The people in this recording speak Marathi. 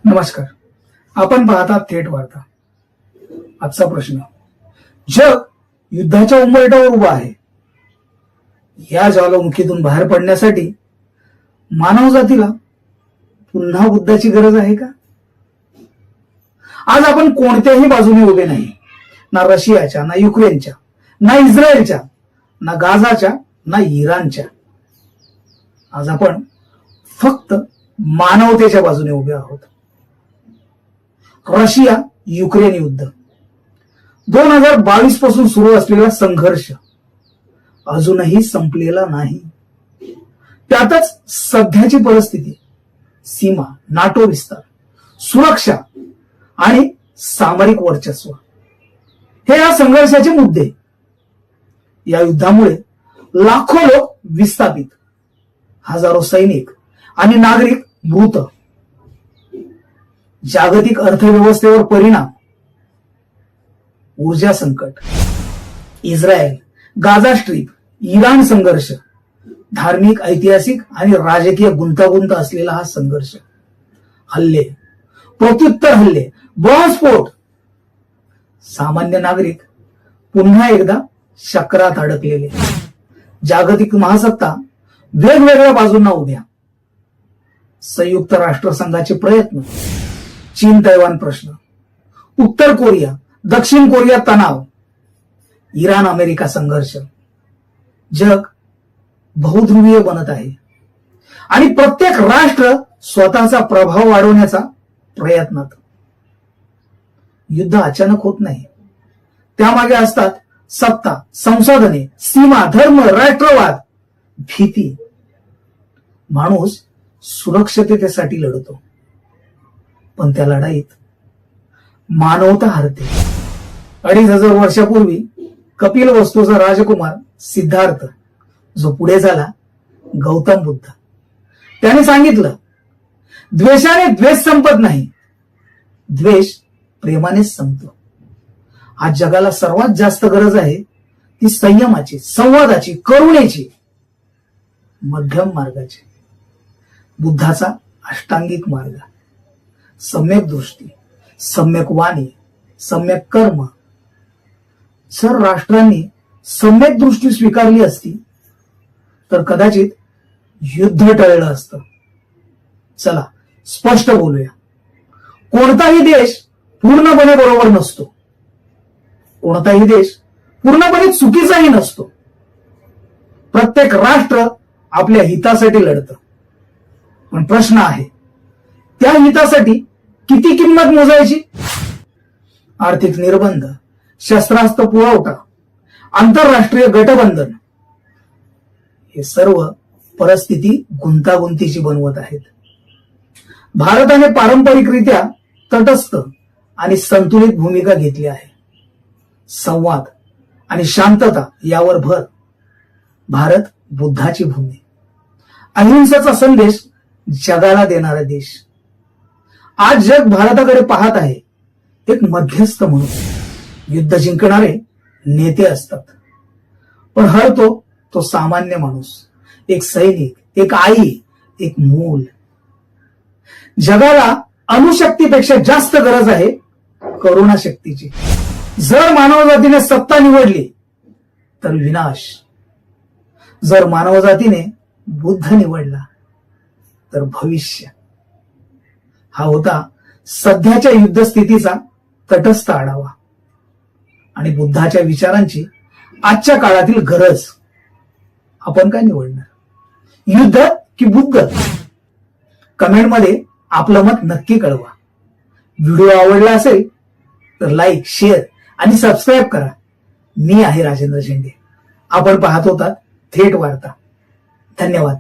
नमस्कार. आपण पाहता थेट वार्ता. आजचा प्रश्न: जग युद्धाच्या उंबरठ्यावर उभा आहे. या ज्वालामुखीतून बाहेर पडण्यासाठी मानवजातीला पुन्हा बुद्धाची गरज आहे का? आज आपण कोणत्याही बाजूने उभे नाही. ना रशियाच्या, ना युक्रेनच्या, ना इस्रायलच्या, ना गाझाच्या, ना इराणच्या. आज आपण फक्त मानवतेच्या बाजूने उभे आहोत. रशिया युक्रेन युद्ध 2022 पासून सुरू असलेला संघर्ष अजूनही संपलेला नाही. त्यातच सध्याची परिस्थिती, सीमा, नाटो विस्तार, सुरक्षा आणि सामरिक वर्चस्व हे या संघर्षाचे मुद्दे. या युद्धामुळे लाखो लोक विस्थापित, हजारो सैनिक आणि नागरिक मृत, जागतिक अर्थव्यवस्थेवर परिणाम, ऊर्जा संकट, इस्रायल गाझा स्ट्रीप, इराण संघर्ष, धार्मिक, ऐतिहासिक आणि राजकीय गुंतागुंत असलेला हा संघर्ष, हल्ले, प्रत्युत्तर हल्ले, बॉम्बस्फोट, सामान्य नागरिक पुन्हा एकदा चक्रात अडकलेले, जागतिक महासत्ता वेगवेगळ्या बाजूंना उभ्या, संयुक्त राष्ट्रसंघाचे प्रयत्न, चीन तैवान प्रश्न, उत्तर कोरिया दक्षिण कोरिया तणाव, इराण अमेरिका संघर्ष. जग बहुध्रुवीय बनत आहे आणि प्रत्येक राष्ट्र स्वतःचा प्रभाव वाढवण्याचा प्रयत्नात. युद्ध अचानक होत नाही. त्यामागे असतात सत्ता, संसाधने, सीमा, धर्म, राष्ट्रवाद, भीती. माणूस सुरक्षिततेसाठी लढतो, पण त्या लढाईत मानवता हरते. 2500 वर्षापूर्वी कपिल वस्तूचा राजकुमार सिद्धार्थ, जो पुढे झाला गौतम बुद्ध, त्याने सांगितलं, द्वेषाने द्वेष संपत नाही, द्वेष प्रेमानेच संपतो. आज जगाला सर्वात जास्त गरज आहे ती संयमाची, संवादाची, करुणेची, मध्यम मार्गाची. बुद्धाचा अष्टांगिक मार्ग, सम्यक दृष्टी, सम्यक वाणी, सम्यक कर्म. जर राष्ट्रांनी सम्यक दृष्टी स्वीकारली असती तर कदाचित युद्ध टळलं असतं. चला स्पष्ट बोलूया. कोणताही देश पूर्णपणे बरोबर नसतो, कोणताही देश पूर्णपणे चुकीचाही नसतो. प्रत्येक राष्ट्र आपल्या हितासाठी लढतं. पण प्रश्न आहे, त्या हितासाठी किती किंमत मोजायची? आर्थिक निर्बंध, शस्त्रास्त्र पुरवठा, आंतरराष्ट्रीय गठबंधन, हे सर्व परिस्थिती गुंतागुंतीची बनवत आहेत. भारताने पारंपरिकरित्या तटस्थ आणि संतुलित भूमिका घेतली आहे. संवाद आणि शांतता यावर भर. भारत बुद्धाची भूमी, अहिंसेचा संदेश जगाला देणारा देश. आज जग भारताकडे पाहत आहे एक मध्यस्थ म्हणून. युद्ध जिंकणारे नेते असतात, पण हरतो तो सामान्य माणूस, एक सैनिक, एक आई, एक मूल. जगाला अणुशक्तीपेक्षा जास्त गरज आहे करुणा शक्तीची. जर मानवजातीने सत्ता निवडली तर विनाश, जर मानवजातीने बुद्ध निवडला तर भविष्य. हा होता सध्याच्या युद्ध स्थितीचा तटस्थ आढावा आणि बुद्धाच्या विचारांची आजच्या काळातील गरज. आपण काय निवडणार, युद्ध की बुद्ध? कमेंटमध्ये आपलं मत नक्की कळवा. व्हिडिओ आवडला असेल तर लाईक, शेअर आणि सबस्क्राईब करा. मी आहे राजेंद्र शेंडे. आपण पाहत होता थेट वार्ता. धन्यवाद.